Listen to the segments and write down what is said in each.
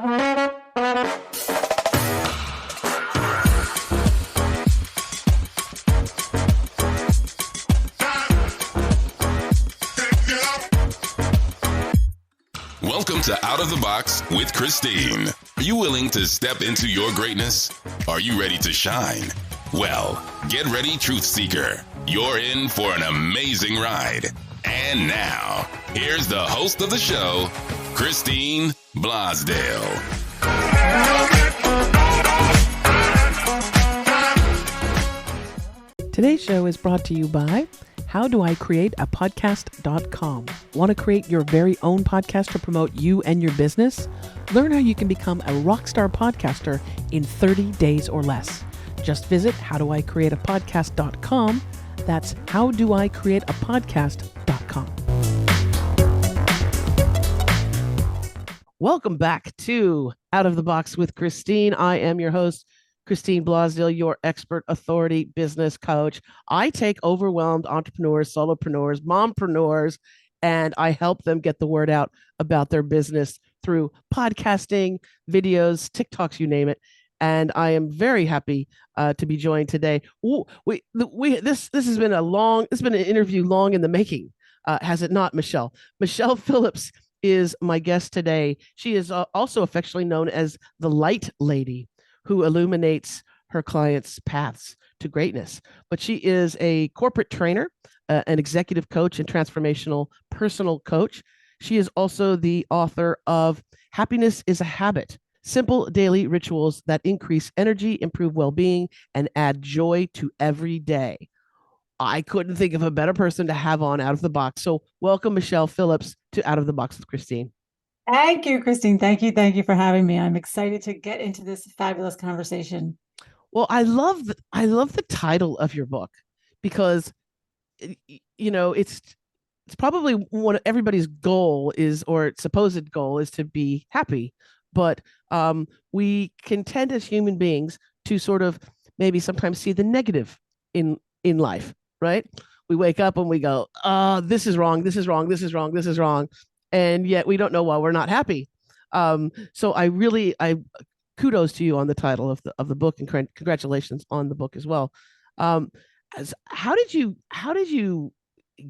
Welcome to Out of the Box with Christine. Are you willing to step into your greatness? Are you ready to shine? Well, get ready, Truth Seeker. You're in for an amazing ride. And now, here's the host of the show, Christine Blosdale. Today's show is brought to you by HowDoICreateAPodcast.com. Want to create your very own podcast to promote you and your business? Learn how you can become a rockstar podcaster in 30 days or less. Just visit HowDoICreateAPodcast.com. That's HowDoICreateAPodcast.com. Welcome back to Out of the Box with Christine. I am your host, Christine Blosdale, your expert authority business coach. I take overwhelmed entrepreneurs, solopreneurs, mompreneurs, and I help them get the word out about their business through podcasting, videos, TikToks, you name it. And I am very happy to be joined today. This has been it's been an interview long in the making, has it not, Michelle? Michele Phillips is my guest today. She is also affectionately known as the Light Lady, who illuminates her clients' paths to greatness. But she is a corporate trainer, an executive coach, and transformational personal coach. She is also the author of Happiness is a Habit: Simple Daily Rituals that Increase Energy, Improve Well-Being, and Add Joy to Every Day. I couldn't think of a better person to have on Out of the Box. So welcome, Michele Phillips, to Out of the Box with Christine. Thank you, Christine. Thank you for having me. I'm excited to get into this fabulous conversation. Well, I love the title of your book because, you know, it's probably one of everybody's goal is, or supposed goal is, to be happy. But we can tend as human beings to sort of maybe sometimes see the negative in life, right? We wake up and we go, this is wrong, this is wrong, this is wrong, this is wrong. And yet we don't know why we're not happy. So I kudos to you on the title of the book, and congratulations on the book as well. How did you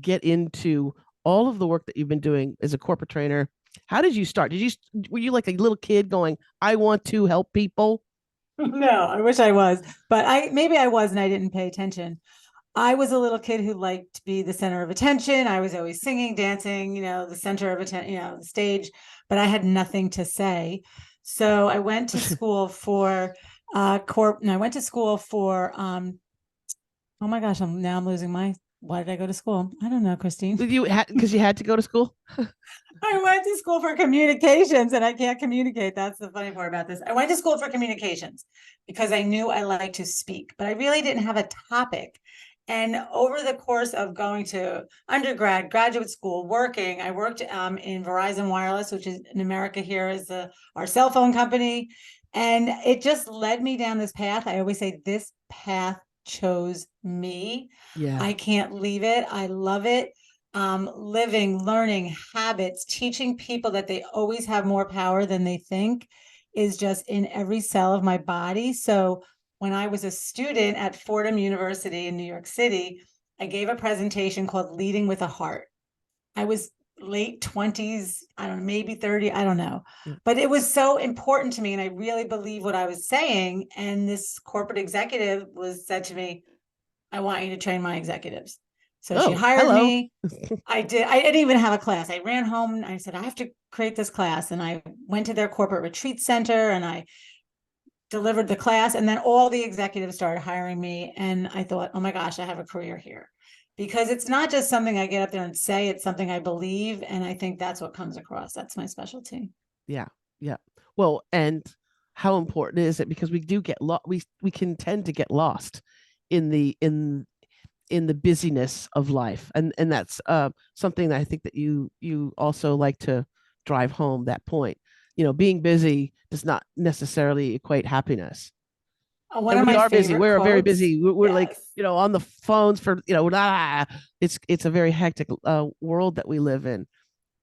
get into all of the work that you've been doing as a corporate trainer? How did you start? Were you like a little kid going, I want to help people? No, I wish I was, but maybe I was and I didn't pay attention. I was a little kid who liked to be the center of attention. I was always singing, dancing, the center of attention, the stage, but I had nothing to say. So I went to school for oh my gosh, I'm losing why did I go to school? I don't know, Christine. Because you had to go to school? I went to school for communications, and I can't communicate. That's the funny part about this. I went to school for communications because I knew I liked to speak, but I really didn't have a topic. And over the course of going to undergrad, graduate school, working, I worked in Verizon Wireless, which is in America here is our cell phone company. And it just led me down this path. I always say this path chose me. Yeah. I can't leave it. I love it. Living, learning, habits, teaching people that they always have more power than they think is just in every cell of my body. So when I was a student at Fordham University in New York City, I gave a presentation called Leading with a Heart. I was late 20s, I don't know, maybe 30, I don't know. But it was so important to me, and I really believe what I was saying. And this corporate executive said to me, I want you to train my executives. So she hired me. I didn't even have a class. I ran home and I said, I have to create this class. And I went to their corporate retreat center and I delivered the class, and then all the executives started hiring me. And I thought, oh my gosh, I have a career here, because it's not just something I get up there and say, it's something I believe. And I think that's what comes across. That's my specialty. Yeah. Yeah. Well, and how important is it? Because we do get we can tend to get lost in the busyness of life. And that's something that I think that you also like to drive home, that point. Being busy does not necessarily equate happiness. One of my are busy. We're quotes, very busy. We're yes. like, on the phones for, it's a very hectic world that we live in.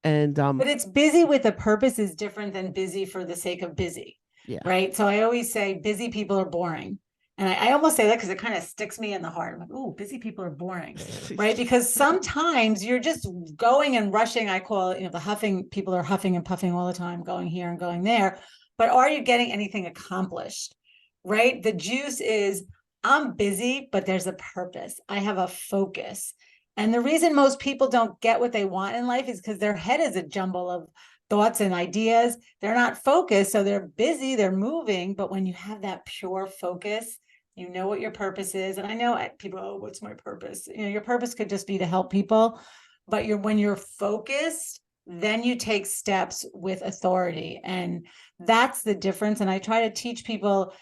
And but it's busy with a purpose is different than busy for the sake of busy. Yeah. Right. So I always say busy people are boring. And I almost say that because it kind of sticks me in the heart. I'm like, oh, busy people are boring. Right. Because sometimes you're just going and rushing. I call it, the huffing, people are huffing and puffing all the time, going here and going there. But are you getting anything accomplished? Right. The juice is I'm busy, but there's a purpose. I have a focus. And the reason most people don't get what they want in life is because their head is a jumble of thoughts and ideas. They're not focused. So they're busy, they're moving. But when you have that pure focus, you know what your purpose is. And I know people, oh, what's my purpose? Your purpose could just be to help people. But when you're focused, then you take steps with authority. And that's the difference. And I try to teach people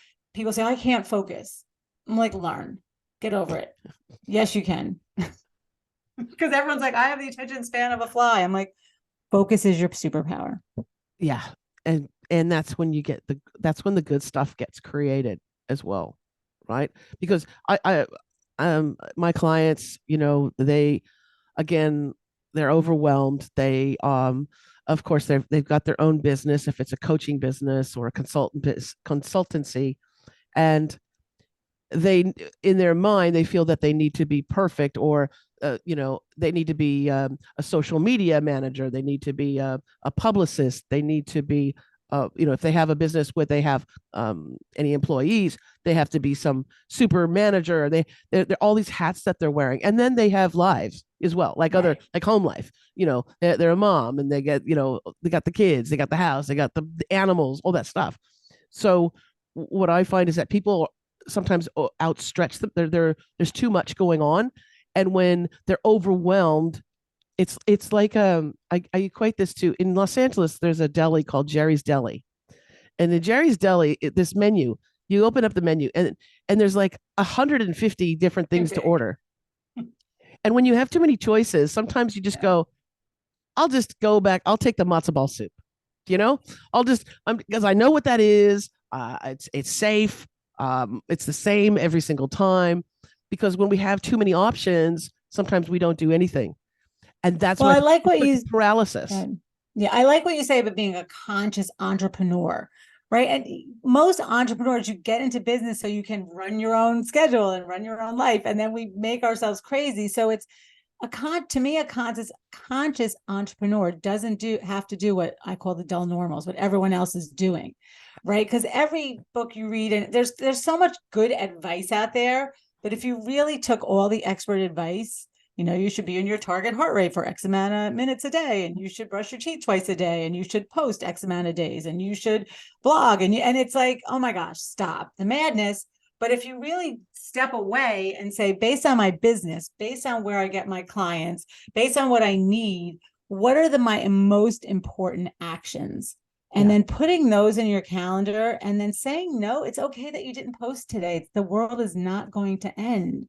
say, I can't focus. I'm like, learn, get over it. Yes, you can. Because everyone's like, I have the attention span of a fly. I'm like, focus is your superpower. Yeah. And that's when that's when the good stuff gets created as well. Right. Because my clients, they're overwhelmed. They, of course, they've got their own business, if it's a coaching business or a consultancy, and they, in their mind, they feel that they need to be perfect, or they need to be a social media manager, they need to be a publicist, they need to be if they have a business where they have any employees, they have to be some super manager. They're all these hats that they're wearing, and then they have lives as well, like other, like home life. They're a mom, and they get, they got the kids, they got the house, they got the animals, all that stuff. So what I find is that people sometimes outstretch them. There's too much going on, and when they're overwhelmed, it's like I equate this to, in Los Angeles, there's a deli called Jerry's Deli, and the Jerry's Deli, this menu, you open up the menu, and there's like 150 different things to order. And when you have too many choices, sometimes you just go, I'll just go back, I'll take the matzo ball soup, because I know what that is. It's safe. It's the same every single time, because when we have too many options, sometimes we don't do anything. And that's I like what you paralysis. Yeah, I like what you say about being a conscious entrepreneur, right? And most entrepreneurs, you get into business so you can run your own schedule and run your own life, and then we make ourselves crazy. So it's to me, a conscious entrepreneur doesn't have to do what I call the dull normals, what everyone else is doing, right? Because every book you read, and there's so much good advice out there, but if you really took all the expert advice, you should be in your target heart rate for X amount of minutes a day, and you should brush your teeth twice a day, and you should post X amount of days, and you should blog, and it's like, oh my gosh, stop the madness. But if you really step away and say, based on my business, based on where I get my clients, based on what I need, what are my most important actions? And then putting those in your calendar, and then saying, no, it's okay that you didn't post today. The world is not going to end.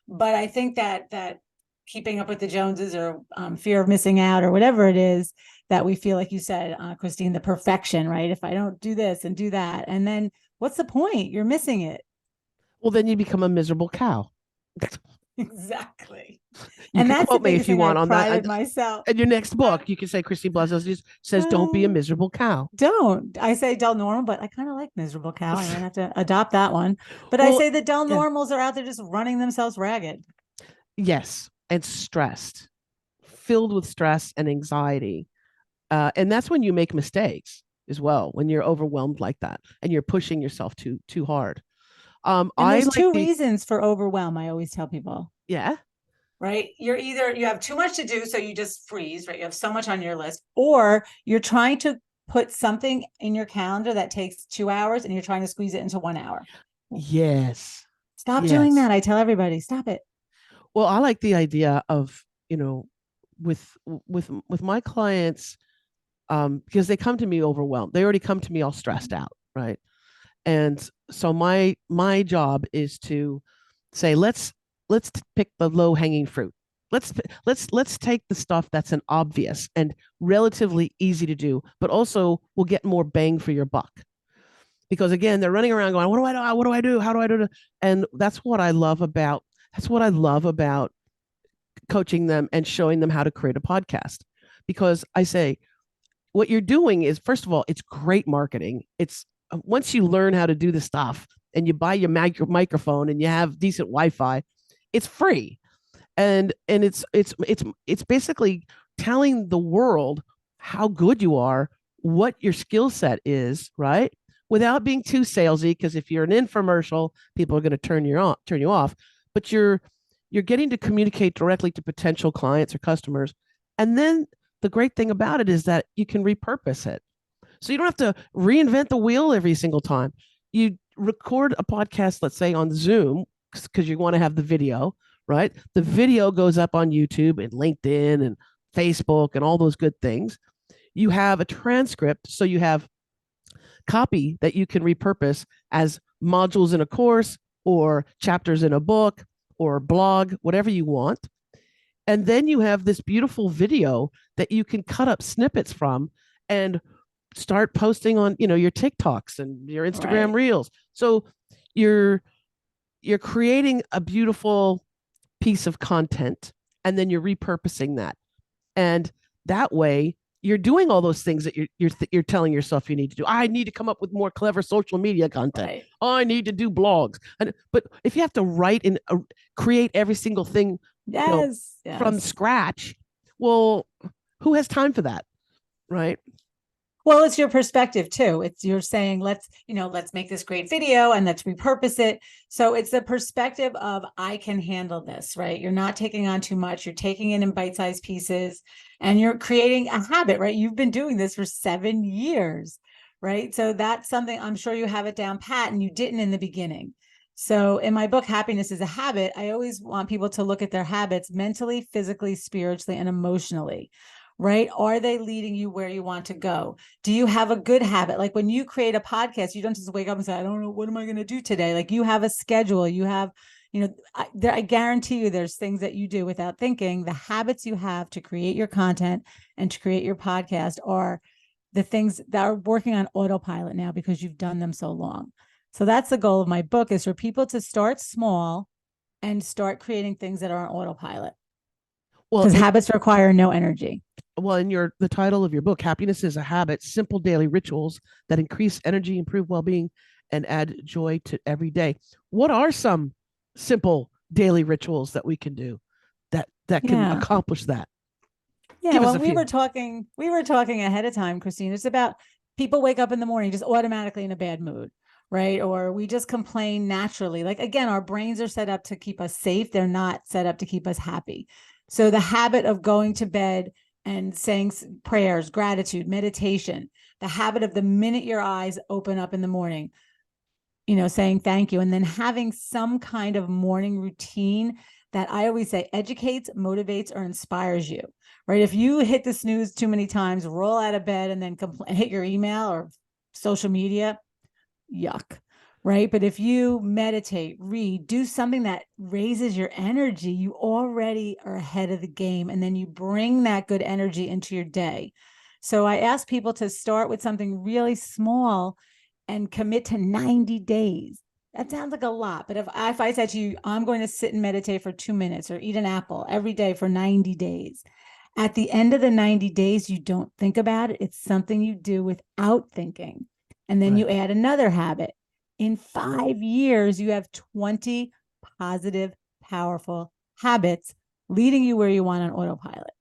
But I think that keeping up with the Joneses, or fear of missing out, or whatever it is, that we feel, like you said, Christine, the perfection, right? If I don't do this and do that, and then what's the point? You're missing it. Well, then you become a miserable cow. Exactly. You can quote me if you want on that. Myself. In your next book, you can say Christine Blasio just says, "Don't be a miserable cow." Don't. I say dull normal, but I kind of like miserable cow. I'm gonna have to adopt that one. But I say the dull normals are out there just running themselves ragged. Yes, and stressed, filled with stress and anxiety, and that's when you make mistakes as well. When you're overwhelmed like that, and you're pushing yourself too hard. And there's two reasons for overwhelm. I always tell people. Yeah. Right. You're either you have too much to do, so you just freeze, right? You have so much on your list, or you're trying to put something in your calendar that takes 2 hours, and you're trying to squeeze it into 1 hour. Yes. Stop doing that. I tell everybody, stop it. Well, I like the idea of, with my clients, because they come to me overwhelmed. They already come to me all stressed out, right? And so my job is to say, let's pick the low hanging fruit. Let's take the stuff that's an obvious and relatively easy to do, but also will get more bang for your buck. Because again, they're running around going, what do I do? What do I do? How do I do it? And that's what I love about coaching them and showing them how to create a podcast. because I say what you're doing is, first of all, it's great marketing. It's once you learn how to do the stuff and you buy your microphone and you have decent Wi-Fi, it's free. And it's basically telling the world how good you are, what your skill set is, right? Without being too salesy, because if you're an infomercial, people are going to turn you off. But you're getting to communicate directly to potential clients or customers. And then the great thing about it is that you can repurpose it. So you don't have to reinvent the wheel every single time. You record a podcast, let's say on Zoom, because you want to have the video, right? The video goes up on YouTube and LinkedIn and Facebook and all those good things. You have a transcript, so you have copy that you can repurpose as modules in a course or chapters in a book or blog, whatever you want. And then you have this beautiful video that you can cut up snippets from and start posting on, your TikToks and your Instagram reels. So you're creating a beautiful piece of content, and then you're repurposing that. And that way you're doing all those things that you're telling yourself you need to do. I need to come up with more clever social media content. Right. I need to do blogs. But if you have to write and create every single thing from scratch, well, who has time for that? Right. Well, it's your perspective too. You're saying, let's make this great video and let's repurpose it. So it's the perspective of, I can handle this, right? You're not taking on too much. You're taking it in bite-sized pieces and you're creating a habit, right? You've been doing this for 7 years, right? So that's something, I'm sure you have it down pat, and you didn't in the beginning. So in my book, Happiness is a Habit, I always want people to look at their habits mentally, physically, spiritually, and emotionally. Right? Are they leading you where you want to go? Do you have a good habit? Like when you create a podcast, you don't just wake up and say, I don't know, what am I going to do today? Like you have a schedule, you have, I guarantee you there's things that you do without thinking. The habits you have to create your content and to create your podcast are the things that are working on autopilot now because you've done them so long. So that's the goal of my book, is for people to start small and start creating things that are on autopilot. Well, because habits require no energy. Well, in the title of your book, Happiness is a Habit, Simple Daily Rituals that Increase Energy, Improve Well-Being, and Add Joy to Every Day. What are some simple daily rituals that we can do that can accomplish that? Yeah, well, we were talking ahead of time, Christine. It's about people wake up in the morning just automatically in a bad mood, right? Or we just complain naturally. Like, again, our brains are set up to keep us safe. They're not set up to keep us happy. So the habit of going to bed and saying prayers, gratitude, meditation, the habit of the minute your eyes open up in the morning, saying thank you, and then having some kind of morning routine that I always say educates, motivates, or inspires you, right? If you hit the snooze too many times, roll out of bed, and then hit your email or social media, yuck. Right. But if you meditate, read, do something that raises your energy, you already are ahead of the game. And then you bring that good energy into your day. So I ask people to start with something really small and commit to 90 days. That sounds like a lot. But if I said to you, I'm going to sit and meditate for 2 minutes or eat an apple every day for 90 days. At the end of the 90 days, you don't think about it. It's something you do without thinking. And then you add another habit. In 5 years, you have 20 positive, powerful habits leading you where you want on autopilot,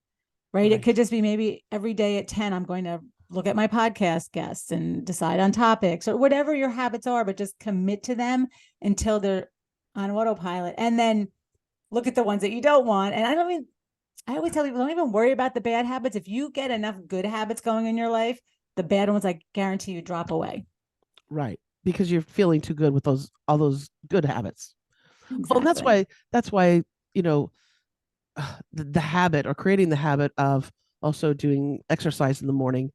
right? It could just be maybe every day at 10, I'm going to look at my podcast guests and decide on topics or whatever your habits are, but just commit to them until they're on autopilot. And then look at the ones that you don't want. And I always tell people, don't even worry about the bad habits. If you get enough good habits going in your life, the bad ones, I guarantee you, drop away. Right. Because you're feeling too good with all those good habits. Exactly. Well, that's why the habit, or creating the habit of also doing exercise in the morning,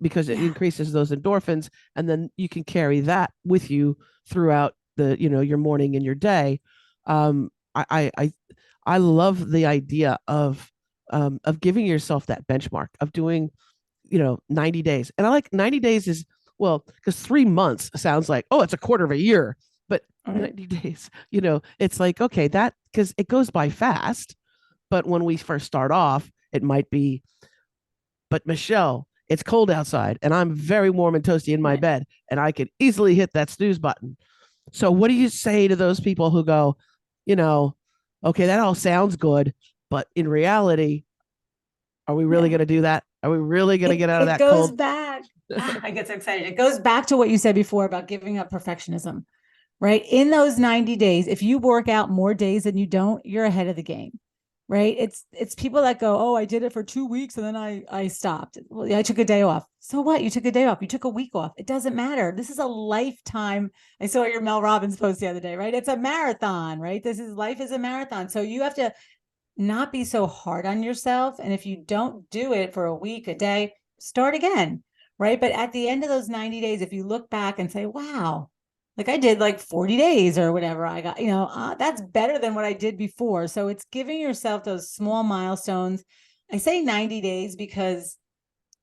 because it increases those endorphins, and then you can carry that with you throughout your morning and your day. I love the idea of giving yourself that benchmark of doing 90 days, and I like 90 days is. Well, because 3 months sounds like, oh, it's a quarter of a year, but 90 days, it's like, okay, that, because it goes by fast. But when we first start off, it might be But Michelle, it's cold outside and I'm very warm and toasty in my Right. bed and I could easily hit that snooze button. So what do you say to those people who go, you know, okay, that all sounds good, but in reality, are we really Yeah. going to do that? Are we really going to get out of It that goes cold? back. I get so excited. It goes back to what you said before about giving up perfectionism, right? In those 90 days, if you work out more days than you don't, you're ahead of the game. Right. It's people that go, oh, I did it for 2 weeks and then I stopped. Well, yeah, I took a day off. So what? You took a day off. You took a week off. It doesn't matter. This is a lifetime. I saw your Mel Robbins post the other day, right? It's a marathon, right? Life is a marathon. So you have to not be so hard on yourself. And if you don't do it for a week, a day, start again. Right. But at the end of those 90 days, if you look back and say, wow, like I did like 40 days or whatever I got, that's better than what I did before. So it's giving yourself those small milestones. I say 90 days because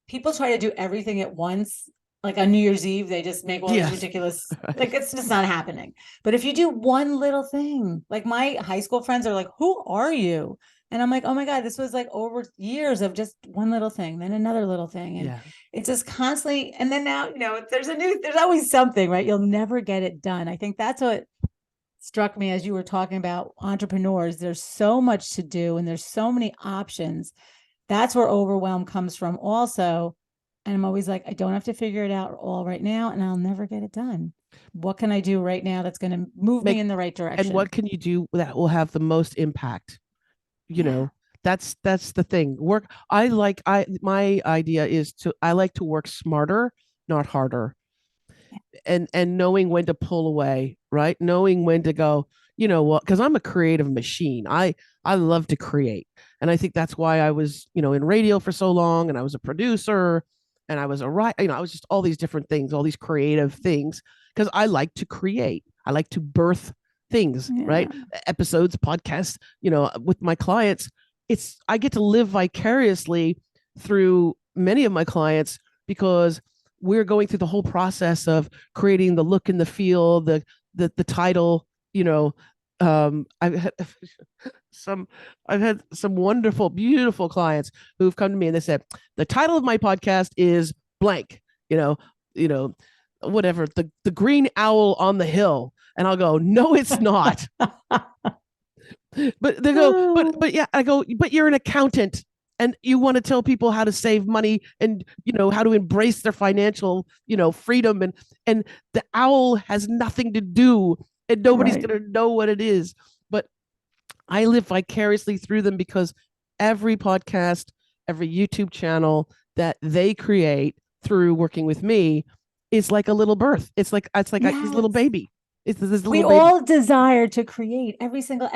people try to do everything at once. Like on New Year's Eve, they just make all these Yes. ridiculous, like it's just not happening. But if you do one little thing, like my high school friends are like, who are you? And I'm like, oh my God, this was like over years of just one little thing, then another little thing. And Yeah. it's just constantly, and then now, there's always something, right? You'll never get it done. I think that's what struck me as you were talking about entrepreneurs. There's so much to do and there's so many options. That's where overwhelm comes from also. And I'm always like, I don't have to figure it out all right now and I'll never get it done. What can I do right now that's going to move me in the right direction? And what can you do that will have the most impact? That's the thing. My idea is I like to work smarter, not harder. And knowing when to pull away, right? Knowing when to go, you know what, because I'm a creative machine. I love to create. And I think that's why I was, in radio for so long and I was a producer and I was I was just all these different things, all these creative things, because I like to create. I like to birth things, right? Episodes, podcasts, with my clients. I get to live vicariously through many of my clients because we're going through the whole process of creating the look and the feel, the title. I've had some wonderful, beautiful clients who've come to me and they said the title of my podcast is blank. You know, whatever, the green owl on the hill, and I'll go, no, it's not. But they go, but yeah, I go, but you're an accountant and you want to tell people how to save money and how to embrace their financial freedom, and the owl has nothing to do and nobody's going to know what it is. But I live vicariously through them because every podcast, every YouTube channel that they create through working with me is like a little birth. It's like yes. This little baby. We all desire to create. Every single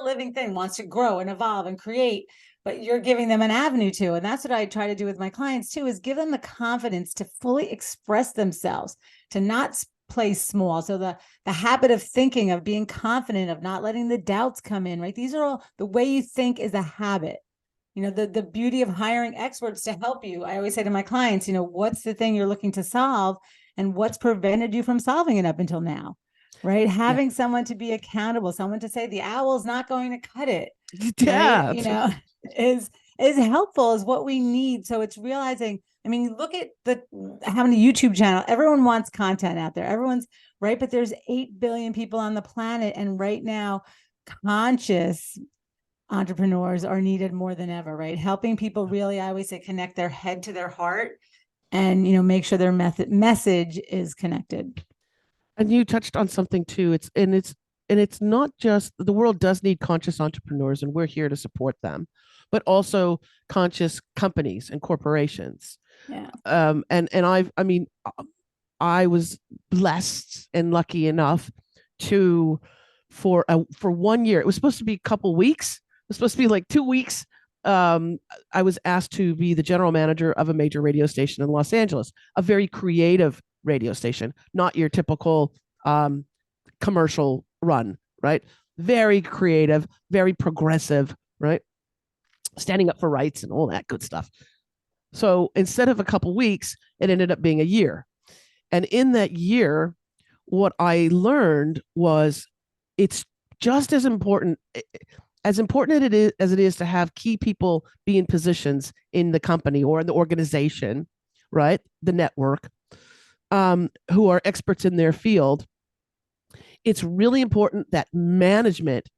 living thing wants to grow and evolve and create, but you're giving them an avenue to. And that's what I try to do with my clients too, is give them the confidence to fully express themselves, to not play small. So the habit of thinking, of being confident, of not letting the doubts come in, right? These are all, the way you think is a habit. The beauty of hiring experts to help you. I always say to my clients, what's the thing you're looking to solve and what's prevented you from solving it up until now? Right. Having someone to be accountable, someone to say the owl's not going to cut it. Yeah. Right? Is helpful, is what we need. So it's realizing, you look at having a YouTube channel, everyone wants content out there. Everyone's right. But there's 8 billion people on the planet. And right now, conscious entrepreneurs are needed more than ever, right? Helping people really, I always say, connect their head to their heart and, make sure their message is connected. And you touched on something too. It's not just, the world does need conscious entrepreneurs and we're here to support them, but also conscious companies and corporations. Yeah. I was blessed and lucky enough to, for 1 year, it was supposed to be a couple weeks. It was supposed to be like 2 weeks. I was asked to be the general manager of a major radio station in Los Angeles, a very creative radio station, not your typical commercial run, right? Very creative, very progressive, right? Standing up for rights and all that good stuff. So instead of a couple weeks, it ended up being a year. And in that year, what I learned was it's just as important. as important as it is to have key people be in positions in the company or in the organization, right? The network, who are experts in their field, it's really important that management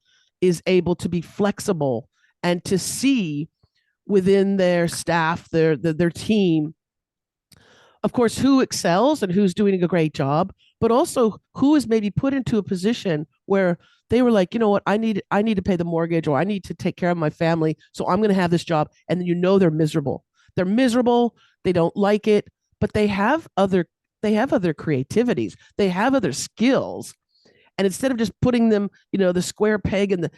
is able to be flexible and to see within their staff, their team, of course, who excels and who's doing a great job, but also who is maybe put into a position where they were like, you know what, I need to pay the mortgage, or I need to take care of my family, so I'm going to have this job. And then they're miserable. They're miserable. They don't like it, but they have other creativities. They have other skills. And instead of just putting them, the square peg and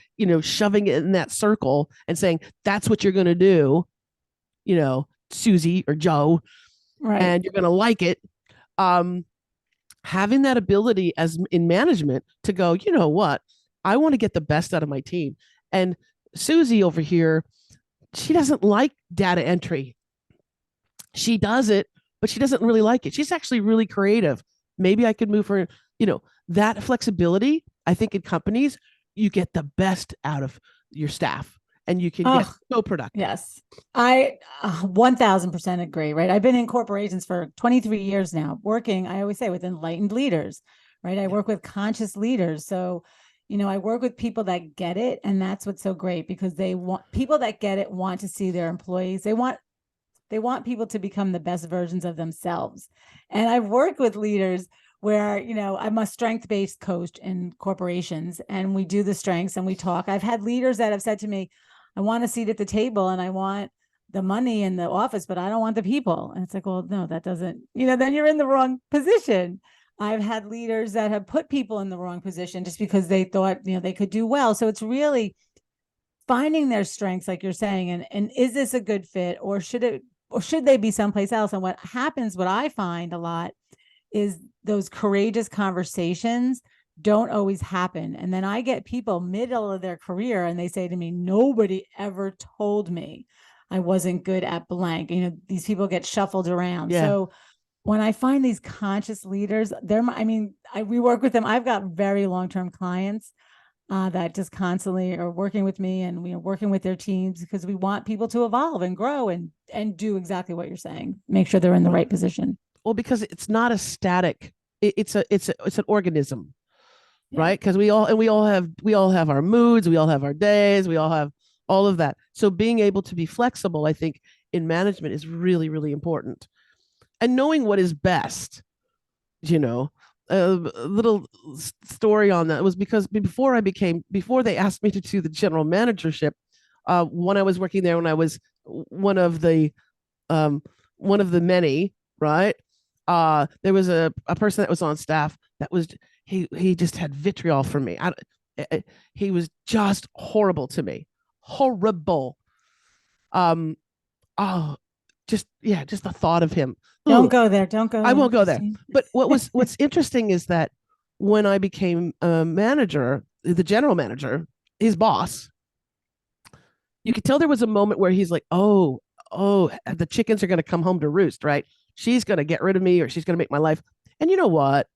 shoving it in that circle and saying, that's what you're going to do, Susie or Joe, Right. and you're going to like it. Having that ability as in management to go, you know what, I want to get the best out of my team. And Susie over here, she doesn't like data entry. She does it, but she doesn't really like it. She's actually really creative. Maybe I could move her, that flexibility. I think in companies, you get the best out of your staff and you can get so productive. Yes, I 1000% agree, right? I've been in corporations for 23 years now, working, I always say, with enlightened leaders, right? I work with conscious leaders. So, I work with people that get it. And that's what's so great, because people that get it want to see their employees. They want people to become the best versions of themselves. And I've worked with leaders where, I'm a strength-based coach in corporations, and we do the strengths and we talk. I've had leaders that have said to me, I want a seat at the table and I want the money in the office, but I don't want the people. And it's like, well, no, that doesn't, then you're in the wrong position. I've had leaders that have put people in the wrong position just because they thought, they could do well. So it's really finding their strengths, like you're saying, and is this a good fit, or should they be someplace else? And what I find a lot is those courageous conversations don't always happen. And then I get people middle of their career and they say to me, nobody ever told me I wasn't good at blank. These people get shuffled around. Yeah. So when I find these conscious leaders, we work with them. I've got very long-term clients that just constantly are working with me, and we're working with their teams because we want people to evolve and grow and do exactly what you're saying. Make sure they're in the right position. Well, because it's not a static, it's an organism. Yeah. Right? Because we all have our moods, we all have our days, we all have all of that. So being able to be flexible, I think, in management is really, really important. And knowing what is best, a little story on that was because before they asked me to do the general managership, when I was working there, when I was one of the many, right? There was a person that was on staff that was, he just had vitriol for me. He was just horrible to me. Horrible. Just the thought of him. Don't go there. Don't go. I won't go there. But what's interesting is that when I became a manager, the general manager, his boss, you could tell there was a moment where he's like, oh, the chickens are going to come home to roost, right? She's going to get rid of me, or she's going to make my life. And you know what?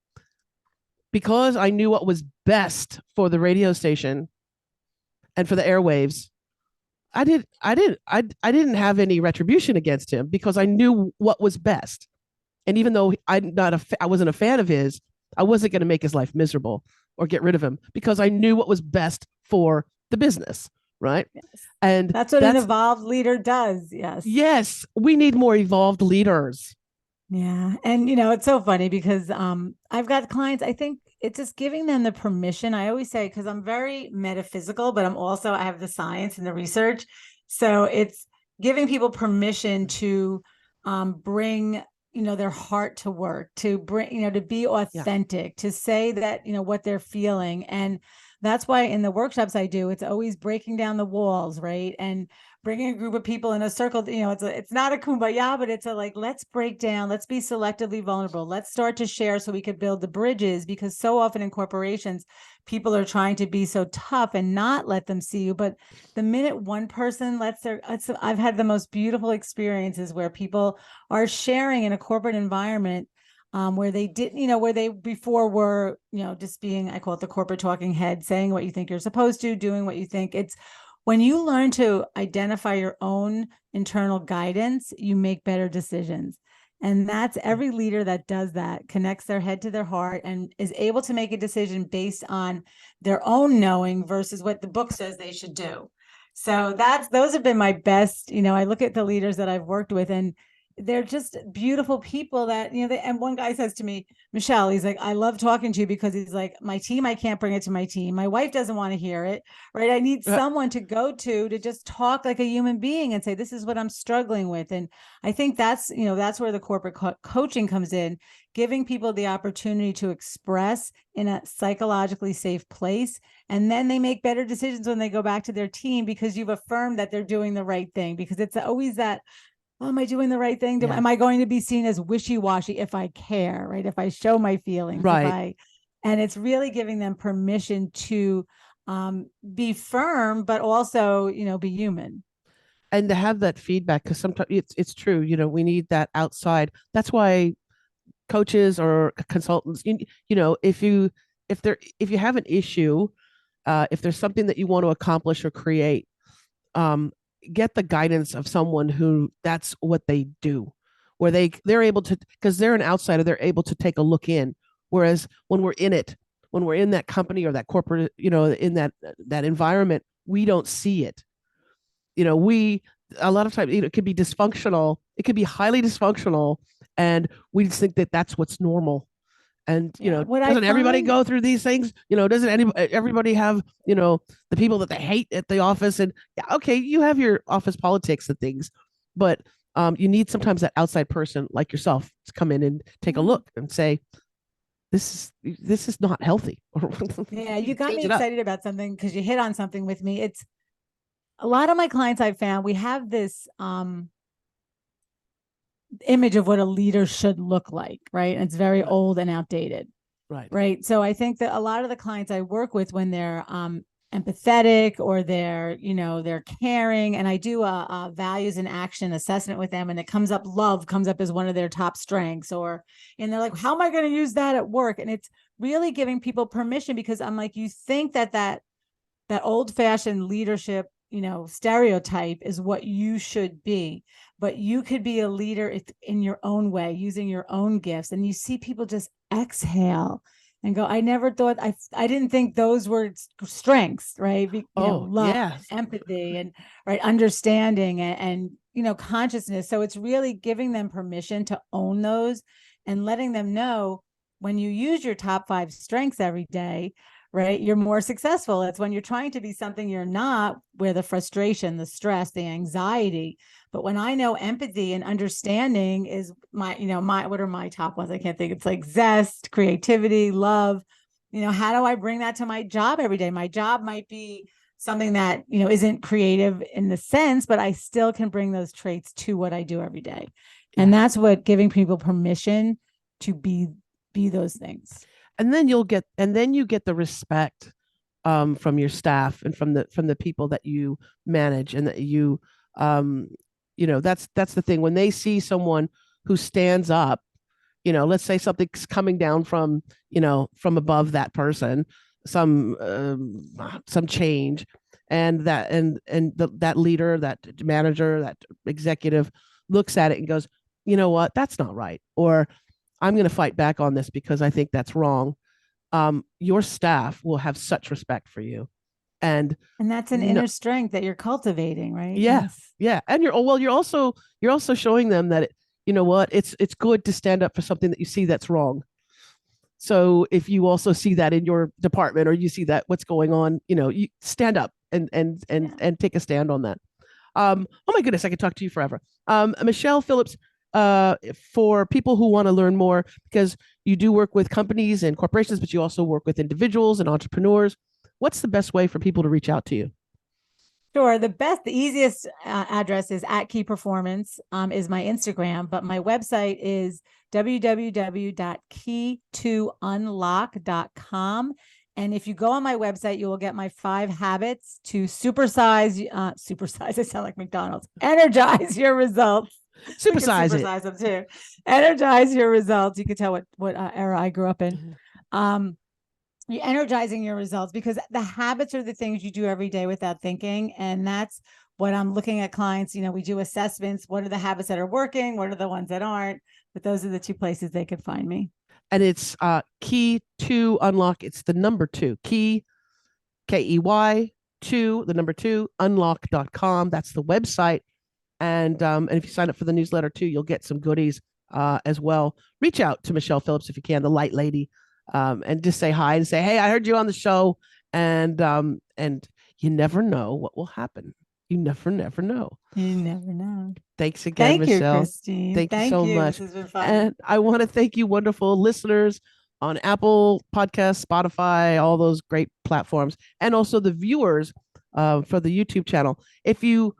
Because I knew what was best for the radio station and for the airwaves, I didn't have any retribution against him, because I knew what was best. And even though I wasn't a fan of his, I wasn't going to make his life miserable or get rid of him, because I knew what was best for the business. Right. Yes. And that's what an evolved leader does. Yes. Yes. We need more evolved leaders. Yeah. And, it's so funny because I've got clients, I think it's just giving them the permission. I always say, because I'm very metaphysical, but I have the science and the research. So it's giving people permission to bring, their heart to work, to bring, to be authentic, to say that, what they're feeling. And that's why in the workshops I do, it's always breaking down the walls, right? And bringing a group of people in a circle, it's not a kumbaya, but it's let's break down, let's be selectively vulnerable. Let's start to share so we could build the bridges, because so often in corporations, people are trying to be so tough and not let them see you. But the minute one person I've had the most beautiful experiences where people are sharing in a corporate environment where they didn't, where they before were, just being, I call it the corporate talking head, saying what you think you're supposed to, doing what you think. It's when you learn to identify your own internal guidance, you make better decisions. And that's every leader that does that, connects their head to their heart and is able to make a decision based on their own knowing versus what the book says they should do. So those have been my best. I look at the leaders that I've worked with, and they're just beautiful people that, and one guy says to me, Michelle, he's like, I love talking to you because he's like, my team, I can't bring it to my team. My wife doesn't want to hear it, right? I need someone to go to just talk like a human being and say, this is what I'm struggling with. And I think that's where the corporate coaching comes in, giving people the opportunity to express in a psychologically safe place. And then they make better decisions when they go back to their team because you've affirmed that they're doing the right thing, because it's always that, oh, am I doing the right thing? Am I going to be seen as wishy-washy if I care, right? If I show my feelings, right? And it's really giving them permission to be firm, but also, be human. And to have that feedback, because sometimes it's true, we need that outside. That's why coaches or consultants, if you have an issue, if there's something that you want to accomplish or create, get the guidance of someone who that's what they do, where they're able to, because they're an outsider, they're able to take a look in. Whereas when we're in that company or that corporate, in that environment, we don't see it. We a lot of times, it could be dysfunctional. It could be highly dysfunctional, and we just think that that's what's normal. And doesn't everybody go through these things? Doesn't everybody have the people that they hate at the office? And okay, you have your office politics and things, but you need sometimes that outside person like yourself to come in and take a look and say, this is not healthy. Yeah, you got me excited about something because you hit on something with me. It's a lot of my clients I've found, we have this image of what a leader should look like, right? And it's very old and outdated. Right. So I think that a lot of the clients I work with, when they're empathetic or they're caring, and I do a values and action assessment with them, and it comes up, love comes up as one of their top strengths, and they're like, how am I going to use that at work? And it's really giving people permission, because I'm like, you think that old-fashioned leadership stereotype is what you should be, but you could be a leader in your own way, using your own gifts. And you see people just exhale and go, I never thought, I didn't think those were strengths, right? Love, empathy, and right, understanding, and consciousness. So it's really giving them permission to own those and letting them know, when you use your top 5 strengths every day, right, you're more successful. It's when you're trying to be something you're not, where the frustration, the stress, the anxiety. But when I know empathy and understanding is what are my top ones? I can't think. It's like zest, creativity, love. How do I bring that to my job every day? My job might be something that, isn't creative in the sense, but I still can bring those traits to what I do every day. Yeah. And that's what giving people permission to be those things. And then you get the respect from your staff and from the people that you manage, and that that's the thing. When they see someone who stands up, let's say something's coming down from above that person, some change, and that leader, that manager, that executive looks at it and goes, you know what, that's not right, or I'm going to fight back on this because I think that's wrong. Your staff will have such respect for you. And that's an inner strength that you're cultivating, right? Yes. Yeah. And you're also showing them that, it's good to stand up for something that you see that's wrong. So if you also see that in your department, or you see that what's going on, you stand up and take a stand on that. Oh my goodness, I could talk to you forever. Michele Phillips, for people who want to learn more, because you do work with companies and corporations, but you also work with individuals and entrepreneurs. What's the best way for people to reach out to you? Sure. The easiest address is @KeyPerformance, is my Instagram, but my website is www.key2unlock.com. And if you go on my website, you will get my 5 habits to supersize. I sound like McDonald's. Energize your results. Supersize them too. Energize your results. You can tell what era I grew up in. You're energizing your results, because the habits are the things you do every day without thinking. And that's what I'm looking at clients. We do assessments. What are the habits that are working? What are the ones that aren't? But those are the 2 places they can find me. And it's key to unlock. It's the number 2, key, KEY, 2, the number 2, unlock.com. That's the website. And if you sign up for the newsletter too, you'll get some goodies as well. Reach out to Michele Phillips if you can, the light lady, and just say hi and say, hey, I heard you on the show. And you never know what will happen. You never know. You never know. Thanks again, Thank you, Michele. Christine. Thank you so much. This has been fun. And I want to thank you, wonderful listeners on Apple Podcasts, Spotify, all those great platforms, and also the viewers for the YouTube channel. If you're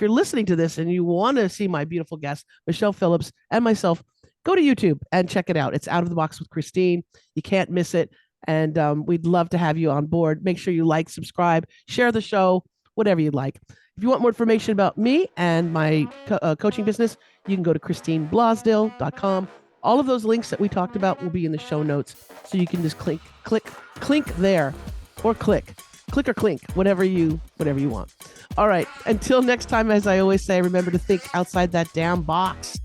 listening to this and you want to see my beautiful guest, Michele Phillips, and myself, go to YouTube and check it out. It's Out of the Box with Christine. You can't miss it. And we'd love to have you on board. Make sure you like, subscribe, share the show, whatever you'd like. If you want more information about me and my coaching business, you can go to christineblasdale.com. All of those links that we talked about will be in the show notes. So you can just clink there, or click or clink, whatever you want. All right. Until next time, as I always say, remember to think outside that damn box.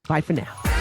Bye for now.